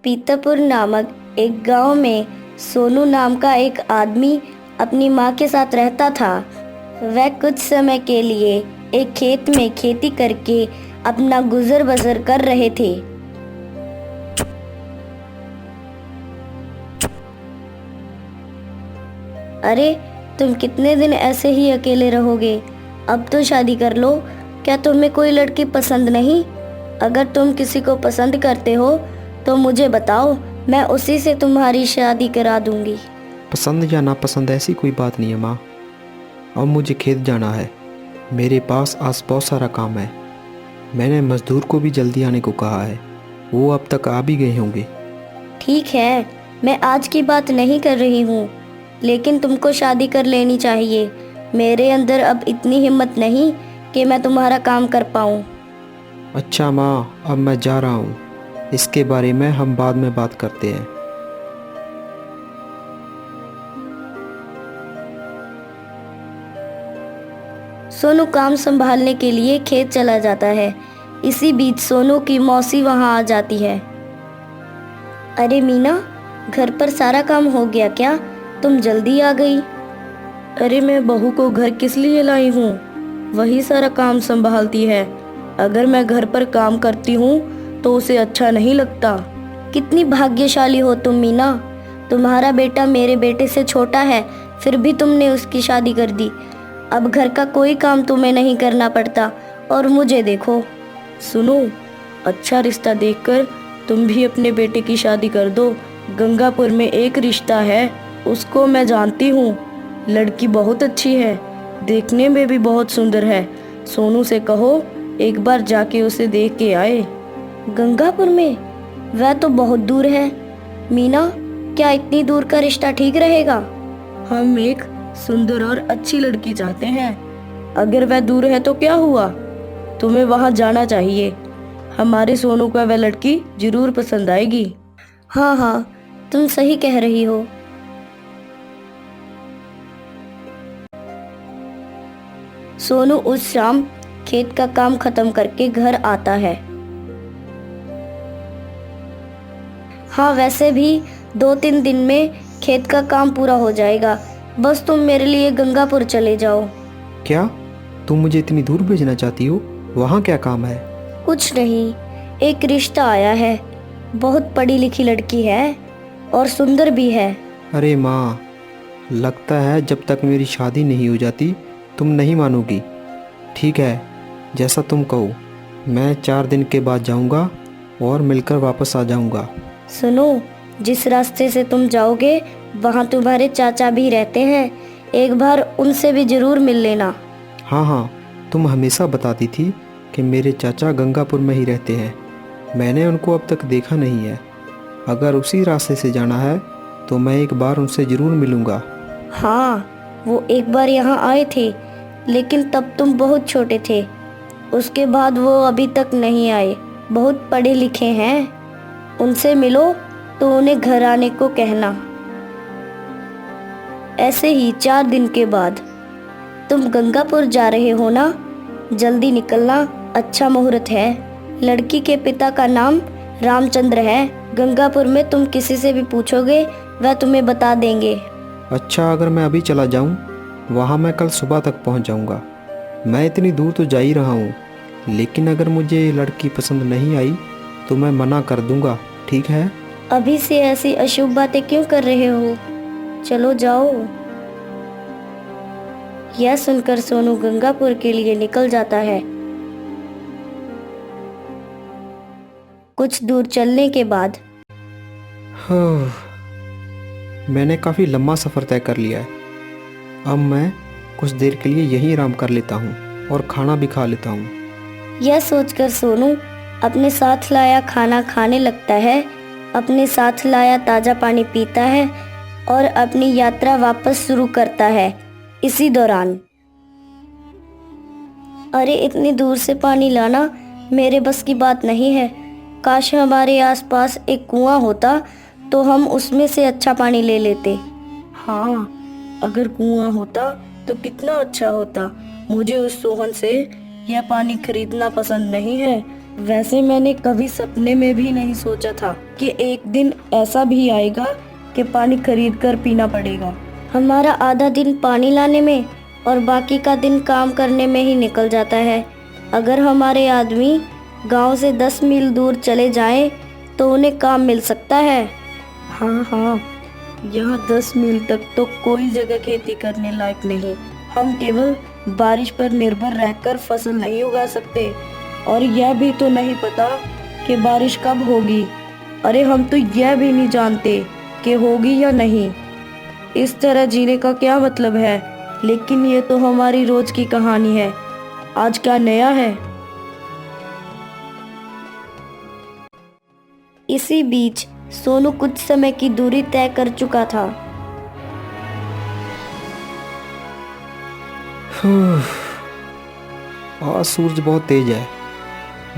पीतापुर नामक एक गांव में सोनू नाम का एक आदमी अपनी माँ के साथ रहता था। वह कुछ समय के लिए एक खेत में खेती करके अपना गुजर बसर कर रहे थे। अरे, तुम कितने दिन ऐसे ही अकेले रहोगे? अब तो शादी कर लो। क्या तुम्हें कोई लड़की पसंद नहीं? अगर तुम किसी को पसंद करते हो तो मुझे बताओ, मैं उसी से तुम्हारी शादी करा दूंगी। पसंद या नापसंद ऐसी कोई बात नहीं है माँ। अब मुझे खेत जाना है। मेरे पास आज बहुत सारा काम है। मैंने मजदूर को भी जल्दी आने को कहा है। वो अब तक आ भी गए होंगे। ठीक है, मैं आज की बात नहीं कर रही हूँ, लेकिन तुमको शादी कर लेनी चाहिए। मेरे अंदर अब इतनी हिम्मत नहीं कि मैं तुम्हारा काम कर पाऊँ। अच्छा माँ, अब मैं जा रहा हूँ। इसके बारे में हम बाद में बात करते हैं। सोनू काम संभालने के लिए खेत चला जाता है। इसी बीच सोनू की मौसी वहां आ जाती है। अरे मीना, घर पर सारा काम हो गया क्या? तुम जल्दी आ गई। अरे, मैं बहू को घर किस लिए लाई हूँ? वही सारा काम संभालती है। अगर मैं घर पर काम करती हूँ तो उसे अच्छा नहीं लगता। कितनी भाग्यशाली हो तुम मीना। तुम्हारा बेटा मेरे बेटे से छोटा है, फिर भी तुमने उसकी शादी कर दी। अब घर का कोई काम तुम्हें नहीं करना पड़ता। और मुझे देखो। सुनो, अच्छा रिश्ता देखकर तुम भी अपने बेटे की शादी कर दो। गंगापुर में एक रिश्ता है, उसको मैं जानती हूँ। लड़की बहुत अच्छी है, देखने में भी बहुत सुंदर है। सोनू से कहो एक बार जाके उसे देख के आए। गंगापुर में? वह तो बहुत दूर है। मीना, क्या इतनी दूर का रिश्ता ठीक रहेगा? हम एक सुंदर और अच्छी लड़की चाहते हैं। अगर वह दूर है तो क्या हुआ? तुम्हें वहां जाना चाहिए। हमारे सोनू को वह लड़की जरूर पसंद आएगी। हाँ हाँ, तुम सही कह रही हो। सोनू उस शाम खेत का काम खत्म करके घर आता है। हाँ, वैसे भी 2-3 दिन में खेत का काम पूरा हो जाएगा। बस तुम मेरे लिए गंगापुर चले जाओ। क्या तुम मुझे इतनी दूर भेजना चाहती हो? वहाँ क्या काम है? कुछ नहीं, एक रिश्ता आया है। बहुत पढ़ी लिखी लड़की है और सुंदर भी है। अरे माँ, लगता है जब तक मेरी शादी नहीं हो जाती तुम नहीं मानोगी। ठीक है, जैसा तुम कहो। मैं 4 दिन के बाद जाऊँगा और मिलकर वापस आ जाऊँगा। सुनो, जिस रास्ते से तुम जाओगे वहाँ तुम्हारे चाचा भी रहते हैं। एक बार उनसे भी जरूर मिल लेना। हाँ हाँ, तुम हमेशा बताती थी कि मेरे चाचा गंगापुर में ही रहते हैं। मैंने उनको अब तक देखा नहीं है। अगर उसी रास्ते से जाना है तो मैं एक बार उनसे ज़रूर मिलूँगा। हाँ, वो एक बार यहाँ आए थे, लेकिन तब तुम बहुत छोटे थे। उसके बाद वो अभी तक नहीं आए। बहुत पढ़े लिखे हैं। उनसे मिलो तो उन्हें घर आने को कहना। ऐसे ही 4 दिन के बाद। तुम गंगापुर जा रहे हो ना? जल्दी निकलना, अच्छा मुहूर्त है। लड़की के पिता का नाम रामचंद्र है। गंगापुर में तुम किसी से भी पूछोगे, वह तुम्हें बता देंगे। अच्छा, अगर मैं अभी चला जाऊँ? वहाँ मैं कल सुबह तक पहुँच जाऊँगा। मैं इतनी दूर तो जा ही रहा हूँ, लेकिन अगर मुझे लड़की पसंद नहीं आई तो मैं मना कर दूँगा। ठीक है? अभी से ऐसी अशुभ बातें क्यों कर रहे हो? चलो जाओ। यह सुनकर सोनू गंगापुर के लिए निकल जाता है। कुछ दूर चलने के बाद मैंने काफ़ी लंबा सफ़र तय कर लिया है। अब मैं कुछ देर के लिए यहीं आराम कर लेता हूँ और खाना भी खा लेता हूँ। यह सोचकर सोनू अपने साथ लाया खाना खाने लगता है, अपने साथ लाया ताज़ा पानी पीता है और अपनी यात्रा वापस शुरू करता है। इसी दौरान, अरे, इतनी दूर से पानी लाना मेरे बस की बात नहीं है। काश हमारे आसपास एक कुआं होता तो हम उसमें से अच्छा पानी ले लेते। हाँ, अगर कुआं होता तो कितना अच्छा होता। मुझे उस सोहन से यह पानी खरीदना पसंद नहीं है। वैसे मैंने कभी सपने में भी नहीं सोचा था कि एक दिन ऐसा भी आएगा कि पानी खरीद कर पीना पड़ेगा। हमारा आधा दिन पानी लाने में और बाकी का दिन काम करने में ही निकल जाता है। अगर हमारे आदमी गांव से 10 मील दूर चले जाएं तो उन्हें काम मिल सकता है। हाँ, यहाँ 10 मील तक तो कोई जगह खेती करने लायक नहीं। हम केवल बारिश पर निर्भर रहकर फसल नहीं उगा सकते और यह भी तो नहीं पता कि बारिश कब होगी। अरे हम तो यह भी नहीं जानते कि होगी या नहीं। इस तरह जीने का क्या मतलब है? लेकिन ये तो हमारी रोज की कहानी है। आज क्या नया है? इसी बीच सोनू कुछ समय की दूरी तय कर चुका था। आज सूरज बहुत तेज है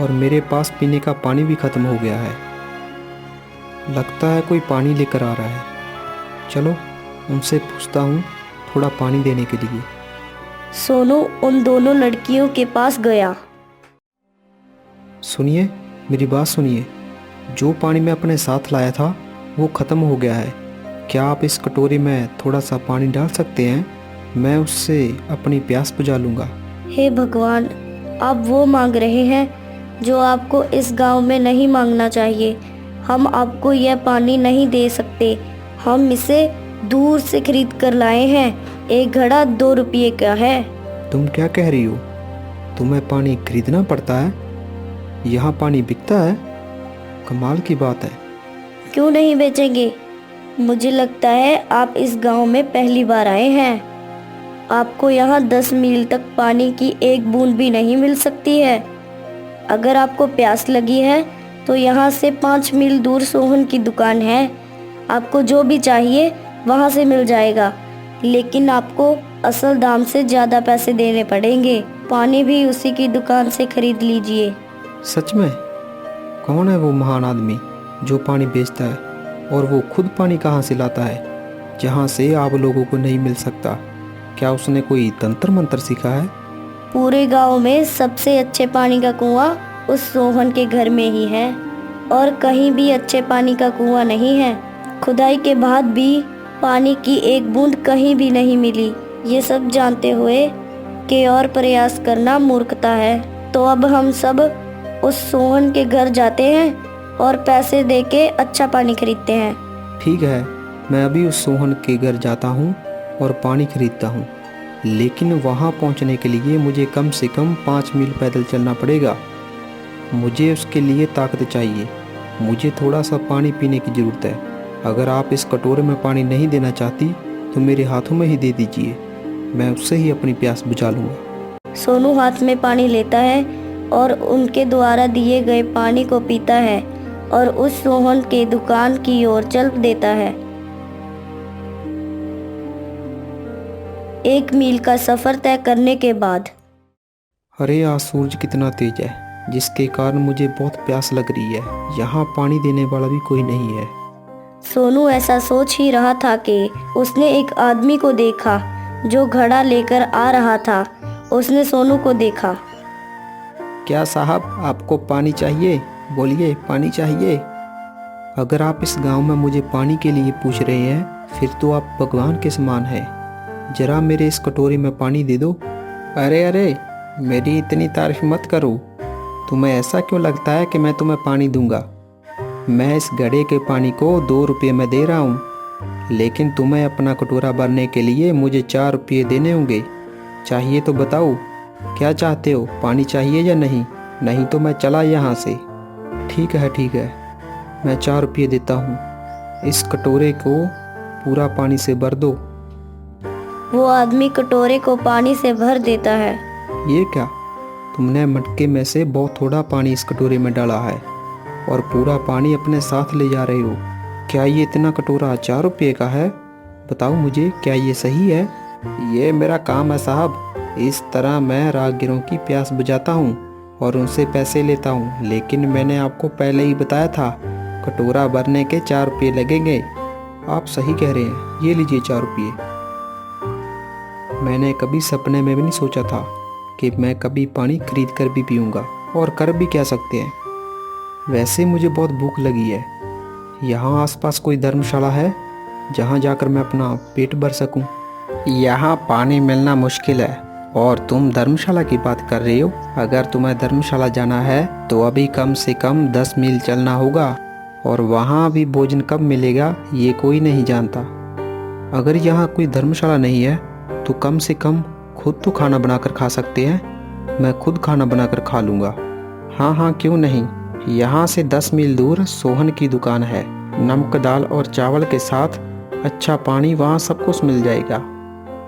और मेरे पास पीने का पानी भी खत्म हो गया है। लगता है कोई पानी लेकर आ रहा है। चलो उनसे पूछता हूँ थोड़ा पानी देने के लिए। सोनू उन दोनों लड़कियों के पास गया। सुनिए, मेरी बात सुनिए। जो पानी मैं अपने साथ लाया था वो ख़त्म हो गया है। क्या आप इस कटोरी में थोड़ा सा पानी डाल सकते हैं? मैं उससे अपनी प्यास बुझा लूँगा। हे भगवान, आप वो मांग रहे हैं जो आपको इस गांव में नहीं मांगना चाहिए। हम आपको यह पानी नहीं दे सकते। हम इसे दूर से खरीद कर लाए हैं। एक घड़ा 2 रुपये का है। तुम क्या कह रही हो? तुम्हें पानी खरीदना पड़ता है? यहाँ पानी बिकता है? कमाल की बात है। क्यों नहीं बेचेंगे? मुझे लगता है आप इस गांव में पहली बार आए हैं। आपको यहाँ 10 मील तक पानी की एक बूंद भी नहीं मिल सकती है। अगर आपको प्यास लगी है तो यहाँ से 5 मील दूर सोहन की दुकान है। आपको जो भी चाहिए वहाँ से मिल जाएगा, लेकिन आपको असल दाम से ज़्यादा पैसे देने पड़ेंगे। पानी भी उसी की दुकान से खरीद लीजिए। सच में? कौन है वो महान आदमी जो पानी बेचता है? और वो खुद पानी कहाँ से लाता है जहाँ से आप लोगों को नहीं मिल सकता? क्या उसने कोई तंत्र मंत्र सीखा है? पूरे गांव में सबसे अच्छे पानी का कुआं उस सोहन के घर में ही है और कहीं भी अच्छे पानी का कुआं नहीं है। खुदाई के बाद भी पानी की एक बूंद कहीं भी नहीं मिली। ये सब जानते हुए कि और प्रयास करना मूर्खता है। तो अब हम सब उस सोहन के घर जाते हैं और पैसे देके अच्छा पानी खरीदते हैं। ठीक है, मैं अभी उस सोहन के घर जाता हूँ और पानी खरीदता हूँ, लेकिन वहाँ पहुँचने के लिए मुझे कम से कम 5 मील पैदल चलना पड़ेगा। मुझे उसके लिए ताकत चाहिए। मुझे थोड़ा सा पानी पीने की ज़रूरत है। अगर आप इस कटोरे में पानी नहीं देना चाहती तो मेरे हाथों में ही दे दीजिए। मैं उससे ही अपनी प्यास बुझा लूँगा। सोनू हाथ में पानी लेता है और उनके द्वारा दिए गए पानी को पीता है और उस सोहन के दुकान की ओर चल देता है। 1 मील का सफर तय करने के बाद अरे आज सूरज कितना तेज है, जिसके कारण मुझे बहुत प्यास लग रही है। यहाँ पानी देने वाला भी कोई नहीं है। सोनू ऐसा सोच ही रहा था कि उसने एक आदमी को देखा जो घड़ा लेकर आ रहा था। उसने सोनू को देखा। क्या साहब, आपको पानी चाहिए? बोलिए, पानी चाहिए? अगर आप इस गांव में मुझे पानी के लिए पूछ रहे हैं फिर तो आप भगवान के समान हैं। जरा मेरे इस कटोरी में पानी दे दो। अरे मेरी इतनी तारीफ मत करो। तुम्हें ऐसा क्यों लगता है कि मैं तुम्हें पानी दूंगा? मैं इस घड़े के पानी को 2 रुपये में दे रहा हूँ, लेकिन तुम्हें अपना कटोरा भरने के लिए मुझे 4 रुपये देने होंगे। चाहिए तो बताओ, क्या चाहते हो? पानी चाहिए या नहीं? नहीं तो मैं चला यहाँ से। ठीक है, मैं 4 रुपये देता हूँ। इस कटोरे को पूरा पानी से भर दो। वो आदमी कटोरे को पानी से भर देता है। ये क्या? तुमने मटके में से बहुत थोड़ा पानी इस कटोरे में डाला है और पूरा पानी अपने साथ ले जा रहे हो। क्या ये इतना कटोरा 4 रुपये का है? बताओ मुझे, क्या ये सही है? ये मेरा काम है साहब। इस तरह मैं राहगीरों की प्यास बुझाता हूँ और उनसे पैसे लेता हूँ। लेकिन मैंने आपको पहले ही बताया था, कटोरा भरने के 4 रुपये लगेंगे। आप सही कह रहे हैं, ये लीजिए 4 रुपये। मैंने कभी सपने में भी नहीं सोचा था कि मैं कभी पानी खरीद कर भी पीऊँगा। और कर भी क्या सकते हैं। वैसे मुझे बहुत भूख लगी है। यहाँ आसपास कोई धर्मशाला है जहाँ जाकर मैं अपना पेट भर सकूं? यहाँ पानी मिलना मुश्किल है और तुम धर्मशाला की बात कर रही हो। अगर तुम्हें धर्मशाला जाना है तो अभी कम से कम 10 मील चलना होगा, और वहाँ भी भोजन कब मिलेगा ये कोई नहीं जानता। अगर यहाँ कोई धर्मशाला नहीं है तो कम से कम खुद तो खाना बनाकर खा सकते हैं। मैं खुद खाना बनाकर खा लूँगा। हाँ हाँ, क्यों नहीं। यहाँ से 10 मील दूर सोहन की दुकान है। नमक दाल और चावल के साथ अच्छा पानी वहाँ सब कुछ मिल जाएगा।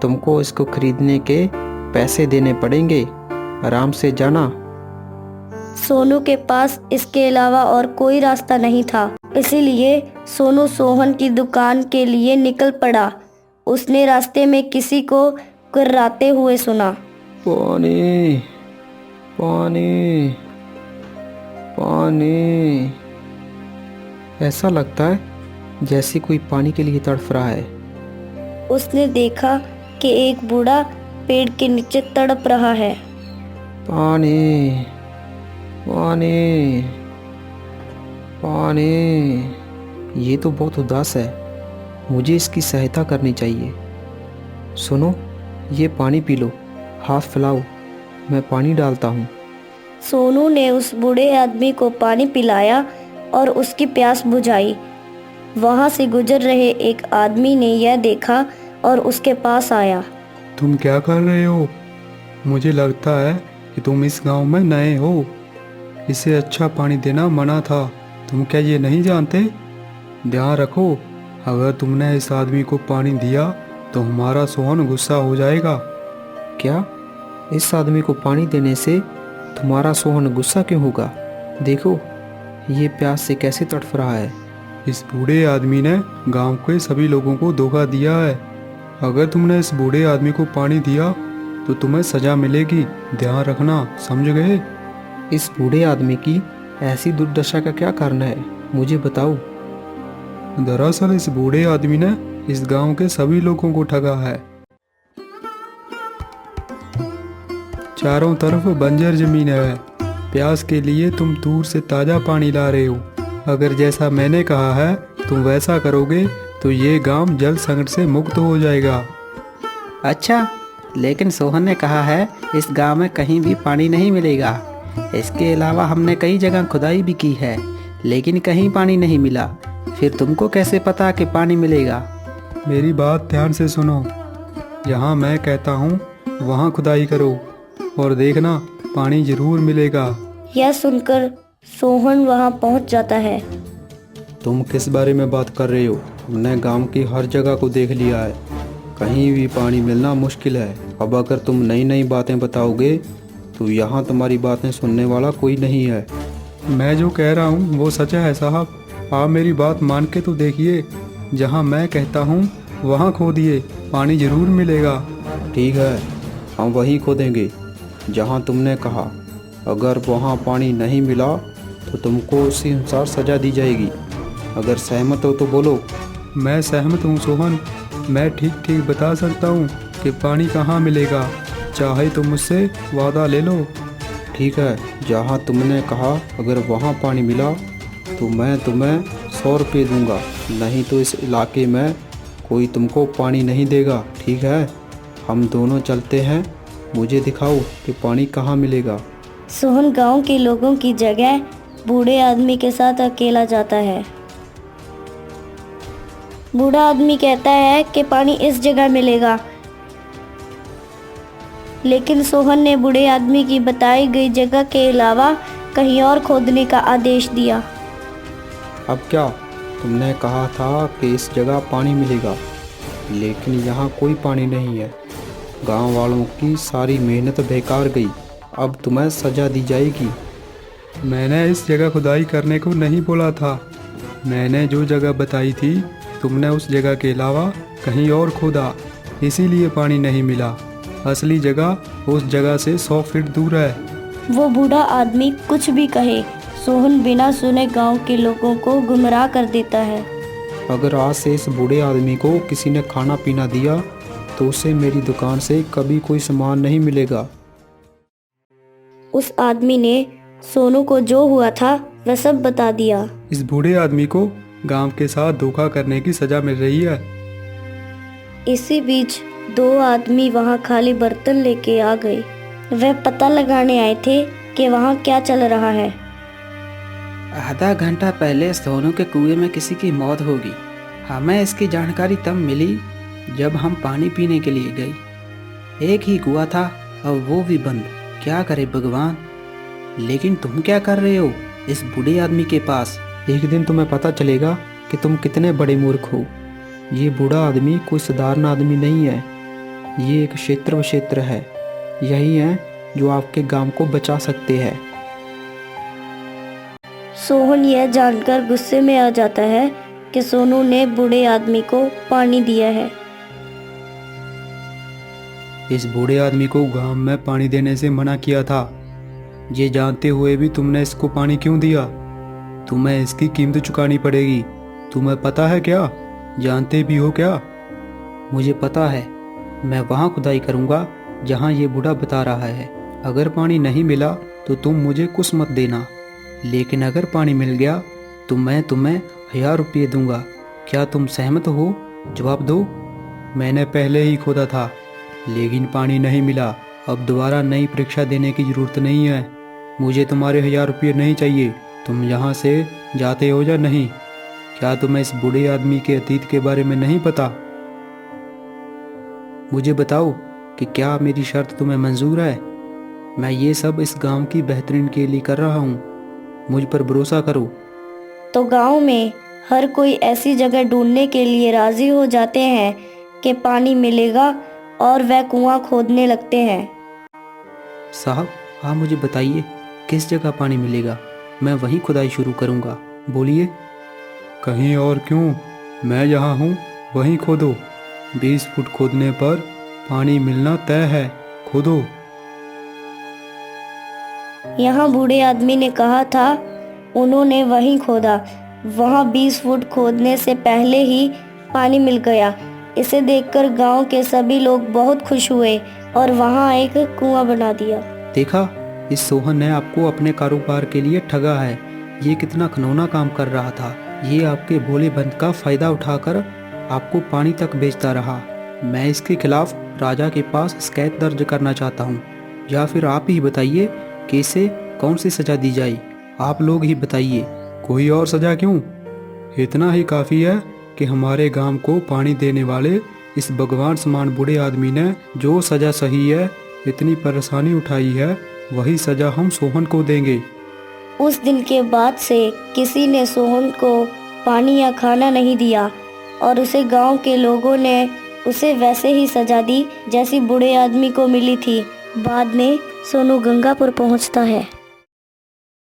तुमको इसको खरीदने के पैसे देने पड़ेंगे। आराम से जाना। सोनू के पास इसके अलावा और कोई रास्ता नहीं था, इसीलिए सोनू सोहन की दुकान के लिए निकल पड़ा। उसने रास्ते में किसी को कुर्राते हुए सुना। पानी पानी पानी। ऐसा लगता है जैसे कोई पानी के लिए तड़फ रहा है। उसने देखा कि एक बूढ़ा पेड़ के नीचे तड़प रहा है। पानी पानी पानी। ये तो बहुत उदास है। मुझे इसकी सहायता करनी चाहिए। सुनो, ये पानी पी लो। हाथ फैलाओ, मैं पानी डालता हूँ। सोनू ने उस बूढ़े आदमी को पानी पिलाया और उसकी प्यास बुझाई। वहाँ से गुजर रहे एक आदमी ने यह देखा और उसके पास आया। तुम क्या कर रहे हो? मुझे लगता है कि तुम इस गांव में नए हो। इसे अच्छा पानी देना मना था। तुम क्या ये नहीं जानते? ध्यान रखो, अगर तुमने इस आदमी को पानी दिया तो हमारा सोहन गुस्सा हो जाएगा। क्या? इस आदमी को पानी देने से तुम्हारा सोहन गुस्सा क्यों होगा? देखो, ये प्यास से कैसे तड़फ रहा है। इस बूढ़े आदमी ने गांव के सभी लोगों को धोखा दिया है। अगर तुमने इस बूढ़े आदमी को पानी दिया तो तुम्हें सजा मिलेगी। ध्यान रखना, समझ गए? इस बूढ़े आदमी की ऐसी दुर्दशा का क्या कारण है, मुझे बताओ। दरअसल इस बूढ़े आदमी ने इस गांव के सभी लोगों को ठगा है। चारों तरफ बंजर जमीन है। प्यास के लिए तुम दूर से ताज़ा पानी ला रहे हो। अगर जैसा मैंने कहा है तुम वैसा करोगे तो ये गांव जल संकट से मुक्त हो जाएगा। अच्छा, लेकिन सोहन ने कहा है इस गांव में कहीं भी पानी नहीं मिलेगा। इसके अलावा हमने कई जगह खुदाई भी की है, लेकिन कहीं पानी नहीं मिला। फिर तुमको कैसे पता कि पानी मिलेगा? मेरी बात ध्यान से सुनो। यहाँ मैं कहता हूँ वहाँ खुदाई करो और देखना पानी जरूर मिलेगा। यह सुनकर सोहन वहां पहुंच जाता है। तुम किस बारे में बात कर रहे हो? हमने गांव की हर जगह को देख लिया है, कहीं भी पानी मिलना मुश्किल है। अब अगर तुम नई नई बातें बताओगे तो यहाँ तुम्हारी बातें सुनने वाला कोई नहीं है। मैं जो कह रहा हूँ वो सच है साहब। आप मेरी बात मान के तो देखिए। जहाँ मैं कहता हूँ वहाँ खोदिए, पानी जरूर मिलेगा। ठीक है, हम वहीं खोदेंगे जहाँ तुमने कहा। अगर वहाँ पानी नहीं मिला तो तुमको उसी अनुसार सजा दी जाएगी। अगर सहमत हो तो बोलो। मैं सहमत हूँ सोहन। मैं ठीक ठीक बता सकता हूँ कि पानी कहाँ मिलेगा। चाहे तो मुझसे वादा ले लो। ठीक है, जहाँ तुमने कहा अगर वहाँ पानी मिला तो मैं तुम्हें 100 रुपये दूंगा, नहीं तो इस इलाके में कोई तुमको पानी नहीं देगा। ठीक है, हम दोनों चलते हैं। मुझे दिखाओ कि पानी कहाँ मिलेगा। सोहन गांव के लोगों की जगह बूढ़े आदमी के साथ अकेला जाता है। बूढ़ा आदमी कहता है कि पानी इस जगह मिलेगा, लेकिन सोहन ने बूढ़े आदमी की बताई गई जगह के अलावा कहीं और खोदने का आदेश दिया। अब क्या? तुमने कहा था कि इस जगह पानी मिलेगा, लेकिन यहाँ कोई पानी नहीं है। गांव वालों की सारी मेहनत बेकार गई। अब तुम्हें सजा दी जाएगी। मैंने इस जगह खुदाई करने को नहीं बोला था। मैंने जो जगह बताई थी तुमने उस जगह के अलावा कहीं और खोदा, इसीलिए पानी नहीं मिला। असली जगह उस जगह से 100 फीट दूर है। वो बूढ़ा आदमी कुछ भी कहे, सोहन बिना सुने गांव के लोगों को गुमराह कर देता है। अगर आज से इस बूढ़े आदमी को किसी ने खाना पीना दिया तो उसे मेरी दुकान से कभी कोई सामान नहीं मिलेगा। उस आदमी ने सोनू को जो हुआ था वह सब बता दिया। इस बूढ़े आदमी को गांव के साथ धोखा करने की सजा मिल रही है। इसी बीच 2 आदमी वहां खाली बर्तन लेके आ गए। वे पता लगाने आए थे कि वहां क्या चल रहा है। आधा घंटा पहले सोनू के कुएं में किसी की मौत होगी। हमें इसकी जानकारी तब मिली जब हम पानी पीने के लिए गए। एक ही कुआं था और वो भी बंद। क्या करे भगवान। लेकिन तुम क्या कर रहे हो इस बूढ़े आदमी के पास? एक दिन तुम्हें पता चलेगा कि तुम कितने बड़े मूर्ख हो। ये बूढ़ा आदमी कोई साधारण आदमी नहीं है। ये एक क्षेत्र है। यही है जो आपके गांव को बचा सकते हैं। सोहन यह जानकर गुस्से में आ जाता है कि सोनू ने बूढ़े आदमी को पानी दिया है। इस बूढ़े आदमी को गांव में पानी देने से मना किया था। ये जानते हुए भी तुमने इसको पानी क्यों दिया? तुम्हें इसकी कीमत चुकानी पड़ेगी। तुम्हें पता है क्या? जानते भी हो क्या? मुझे पता है। मैं वहाँ खुदाई करूँगा जहाँ ये बूढ़ा बता रहा है। अगर पानी नहीं मिला तो तुम मुझे कुछ मत देना, लेकिन अगर पानी मिल गया तो मैं तुम्हें 1000 रुपये दूंगा। क्या तुम सहमत हो? जवाब दो। मैंने पहले ही खोदा था लेकिन पानी नहीं मिला। अब दोबारा नई परीक्षा देने की ज़रूरत नहीं है। मुझे तुम्हारे 1000 रुपये नहीं चाहिए। तुम यहाँ से जाते हो या नहीं? क्या तुम्हें इस बूढ़े आदमी के अतीत के बारे में नहीं पता? मुझे बताओ कि क्या मेरी शर्त तुम्हें मंजूर है? मैं ये सब इस गांव की बेहतरीन के लिए कर रहा हूँ। मुझ पर भरोसा करो। तो गांव में हर कोई ऐसी जगह ढूंढने के लिए राजी हो जाते हैं कि पानी मिलेगा और वह कुआं खोदने लगते हैं। साहब, आप मुझे बताइए किस जगह पानी मिलेगा। मैं वहीं खुदाई शुरू करूँगा। बोलिए। कहीं और क्यों? मैं जहाँ हूँ वहीं खोदो। 20 फुट खोदने पर पानी मिलना तय है। खोदो। यहाँ बूढ़े आदमी ने कहा था। उन्होंने वहीं खोदा। वहाँ 20 फुट खोदने से पहले ही पानी मिल गया। इसे देखकर गांव के सभी लोग बहुत खुश हुए और वहाँ एक कुआं बना दिया। देखा, इस सोहन ने आपको अपने कारोबार के लिए ठगा है। ये कितना घिनौना काम कर रहा था। ये आपके भोले बंद का फायदा उठाकर आपको पानी तक बेचता रहा। मैं इसके खिलाफ राजा के पास शिकायत दर्ज करना चाहता हूँ। या फिर आप ही बताइए कि इसे कौन सी सजा दी जाए। आप लोग ही बताइए। कोई और सजा क्यों? इतना ही काफ़ी है कि हमारे गांव को पानी देने वाले इस भगवान समान बूढ़े आदमी ने जो सजा सही है, इतनी परेशानी उठाई है, वही सजा हम सोहन को देंगे। उस दिन के बाद से किसी ने सोहन को पानी या खाना नहीं दिया और उसे गांव के लोगों ने उसे वैसे ही सजा दी जैसी बूढ़े आदमी को मिली थी। बाद में सोनू गंगापुर पहुंचता है।